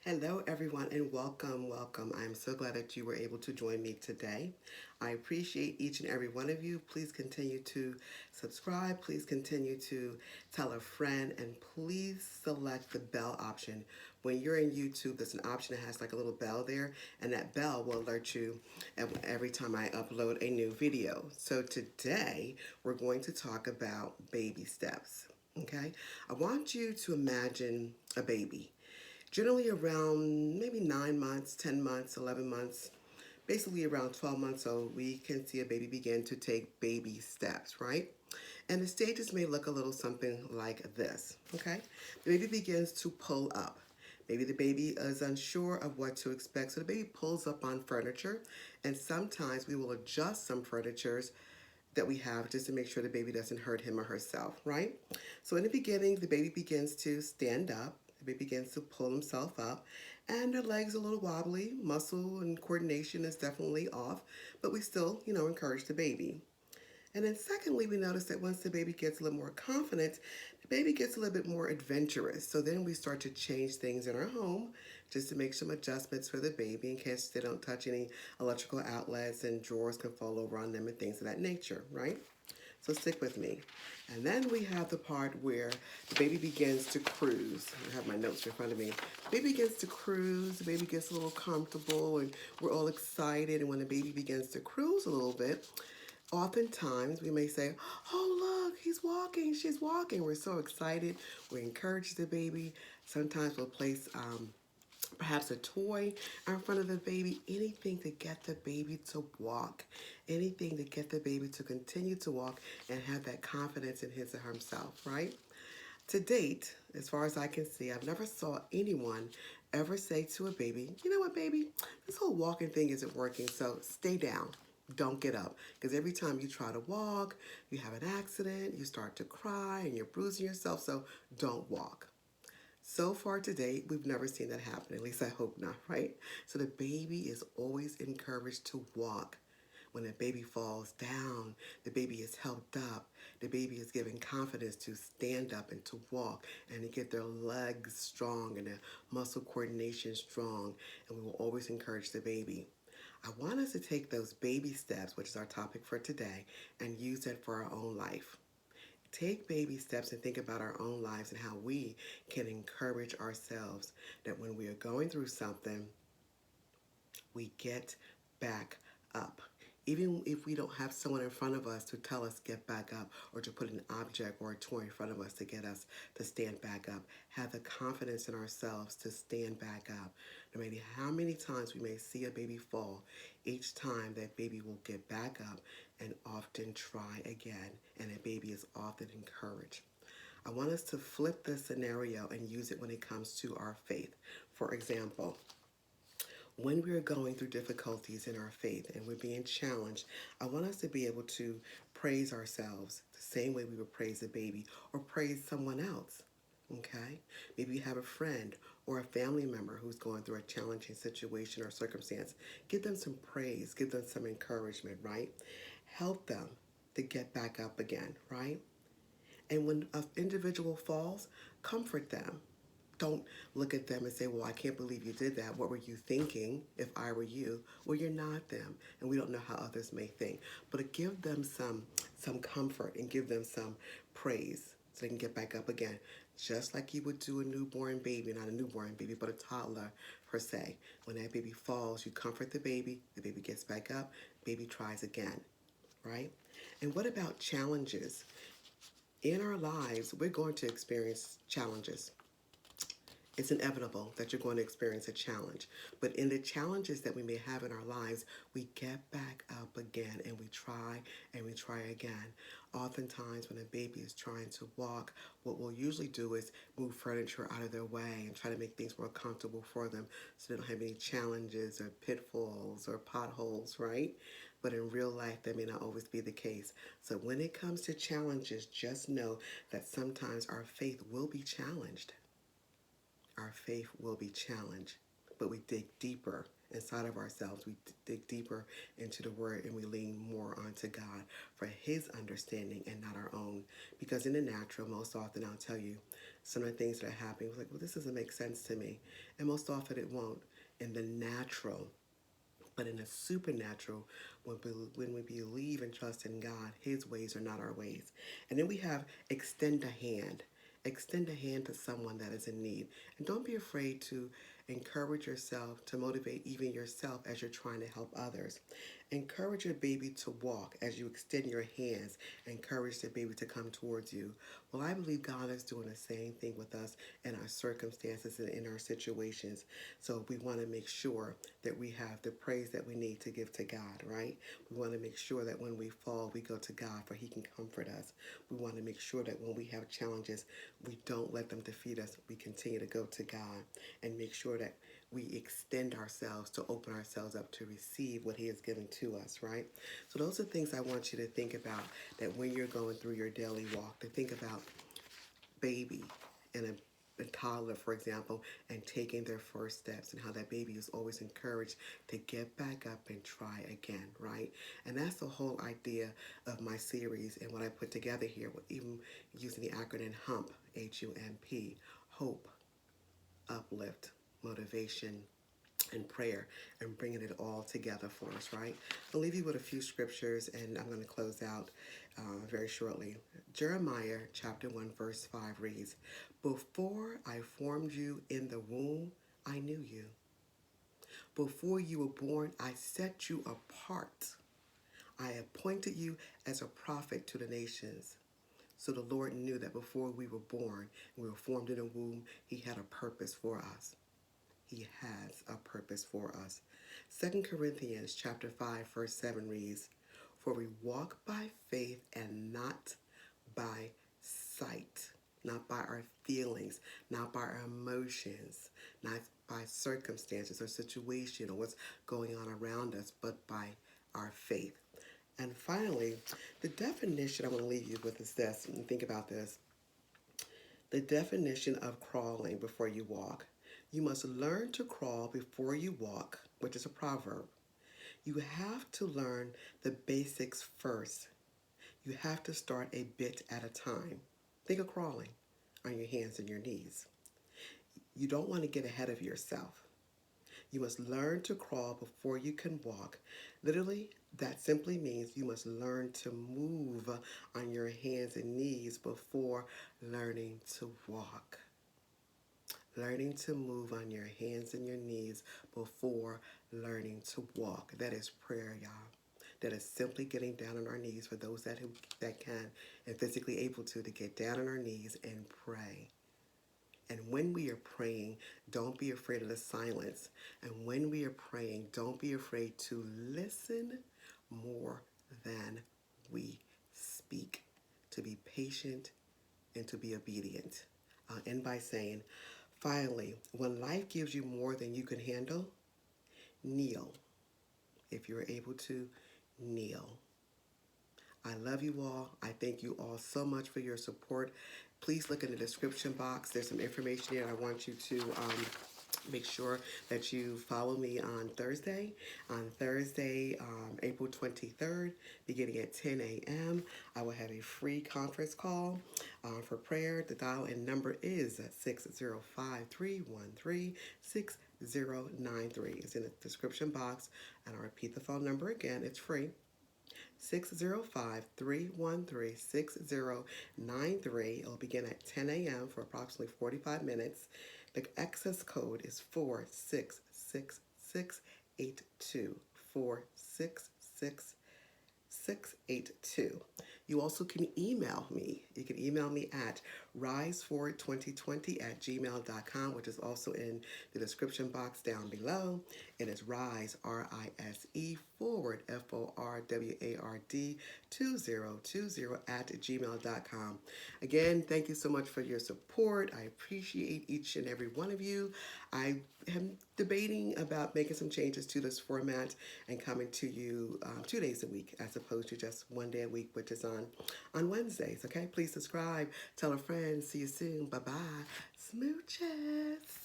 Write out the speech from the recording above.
Hello, everyone, and welcome, welcome. I'm so glad that you were able to join me today. I appreciate each and every one of you. Please continue to subscribe. Please continue to tell a friend, and please select the bell option. When you're in YouTube, there's an option that has like a little bell there, and that bell will alert you every time I upload a new video. So today, we're going to talk about baby steps. Okay, I want you to imagine a baby generally around maybe 9 months, 10 months, 11 months, basically around 12 months old, we can see a baby begin to take baby steps, right? And the stages may look a little something like this, okay? The baby begins to pull up. Maybe the baby is unsure of what to expect, so the baby pulls up on furniture, and sometimes we will adjust some furnitures that we have just to make sure the baby doesn't hurt him or herself, right? So in the beginning, the baby begins to stand up. The baby begins to pull himself up, and their legs are a little wobbly. Muscle and coordination is definitely off, but we still, encourage the baby. And then secondly, we notice that once the baby gets a little more confident, the baby gets a little bit more adventurous. So then we start to change things in our home just to make some adjustments for the baby in case they don't touch any electrical outlets and drawers can fall over on them and things of that nature, right? So stick with me. And then we have the part where the baby begins to cruise. I have my notes in front of me. The baby begins to cruise, the baby gets a little comfortable, and we're all excited. And when the baby begins to cruise a little bit, oftentimes we may say, "Oh, look, he's walking, she's walking." We're so excited. We encourage the baby. Sometimes we'll place perhaps a toy in front of the baby, anything to get the baby to walk, anything to get the baby to continue to walk and have that confidence in his or himself, right? To date, as far as I can see, I've never saw anyone ever say to a baby, "You know what, baby, this whole walking thing isn't working, so stay down. Don't get up." Because every time you try to walk, you have an accident, you start to cry, and you're bruising yourself, so don't walk. So far to date, we've never seen that happen. At least I hope not, right? So the baby is always encouraged to walk. When the baby falls down, the baby is helped up. The baby is given confidence to stand up and to walk and to get their legs strong and their muscle coordination strong. And we will always encourage the baby. I want us to take those baby steps, which is our topic for today, and use that for our own life. Take baby steps and think about our own lives and how we can encourage ourselves that when we are going through something, we get back up. Even if we don't have someone in front of us to tell us get back up or to put an object or a toy in front of us to get us to stand back up, have the confidence in ourselves to stand back up. No matter how many times we may see a baby fall, each time that baby will get back up and often try again, and that baby is often encouraged. I want us to flip the scenario and use it when it comes to our faith. For example, when we're going through difficulties in our faith and we're being challenged, I want us to be able to praise ourselves the same way we would praise a baby or praise someone else. Okay? Maybe you have a friend or a family member who's going through a challenging situation or circumstance. Give them some praise, give them some encouragement, right? Help them to get back up again, right? And when an individual falls, comfort them. Don't look at them and say, "Well, I can't believe you did that. What were you thinking if I were you?" Well, you're not them, and we don't know how others may think. But give them some comfort and give them some praise so they can get back up again. Just like you would do a newborn baby, not a newborn baby, but a toddler per se. When that baby falls, you comfort the baby gets back up, baby tries again, right? And what about challenges? In our lives, we're going to experience challenges. It's inevitable that you're going to experience a challenge. But in the challenges that we may have in our lives, we get back up again and we try again. Oftentimes, when a baby is trying to walk, what we'll usually do is move furniture out of their way and try to make things more comfortable for them so they don't have any challenges or pitfalls or potholes, right? But in real life, that may not always be the case. So when it comes to challenges, just know that sometimes our faith will be challenged. Our faith will be challenged. but we dig deeper inside of ourselves. We dig deeper into the Word, and we lean more onto God for His understanding and not our own. Because in the natural, most often I'll tell you some of the things that are happening. It's like, well, this doesn't make sense to me. And most often it won't. In the natural, but in the supernatural, when we believe and trust in God, His ways are not our ways. And then we have extend a hand. Extend a hand to someone that is in need. And don't be afraid to encourage yourself, to motivate even yourself as you're trying to help others. Encourage your baby to walk as you extend your hands. Encourage the baby to come towards you. Well, I believe God is doing the same thing with us in our circumstances and in our situations. So we want to make sure that we have the praise that we need to give to God, right? We want to make sure that when we fall, we go to God for He can comfort us. We want to make sure that when we have challenges, we don't let them defeat us. We continue to go to God and make sure that we extend ourselves to open ourselves up to receive what He has given to us, right? So those are things I want you to think about, that when you're going through your daily walk, to think about baby and a toddler, for example, and taking their first steps, and how that baby is always encouraged to get back up and try again, right? And that's the whole idea of my series and what I put together here, even using the acronym HUMP, H-U-M-P, hope, uplift, motivation, and prayer, and bringing it all together for us, right? I'll leave you with a few scriptures, and I'm going to close out very shortly. Jeremiah chapter 1, verse 5 reads, "Before I formed you in the womb, I knew you. Before you were born, I set you apart. I appointed you as a prophet to the nations." So the Lord knew that before we were born, we were formed in the womb, He had a purpose for us. He has a purpose for us. 2 Corinthians chapter 5, verse 7 reads, "For we walk by faith and not by sight," not by our feelings, not by our emotions, not by circumstances or situation or what's going on around us, but by our faith. And finally, the definition I want to leave you with is this, and think about this. The definition of crawling before you walk. You must learn to crawl before you walk, which is a proverb. You have to learn the basics first. You have to start a bit at a time. Think of crawling on your hands and your knees. You don't want to get ahead of yourself. You must learn to crawl before you can walk. Literally, that simply means you must learn to move on your hands and knees before learning to walk. Learning to move on your hands and your knees before learning to walk. That is prayer, y'all. That is simply getting down on our knees for those that can and physically able to get down on our knees and pray. And when we are praying, don't be afraid of the silence. And when we are praying, don't be afraid to listen more than we speak. To be patient and to be obedient. I'll end by saying, finally, when life gives you more than you can handle, kneel. If you're able to, kneel. I love you all. I thank you all so much for your support. Please look in the description box. There's some information there. I want you to make sure that you follow me on Thursday. On Thursday, April 23rd, beginning at 10 a.m., I will have a free conference call for prayer. The dial-in number is 605-313-6093. It's in the description box. And I'll repeat the phone number again. It's free. 605-313-6093. It'll begin at 10 a.m. for approximately 45 minutes. The access code is 466682. 466682. You also can email me. You can email me at riseforward2020@gmail.com, which is also in the description box down below. It is rise, R-I-S-E, forward, F-O-R-W-A-R-D, 2020 Again, thank you so much for your support. I appreciate each and every one of you. I am debating about making some changes to this format and coming to you 2 days a week as opposed to just 1 day a week, which is on Wednesdays. Okay, please subscribe, tell a friend. See you soon. Bye bye. Smooches.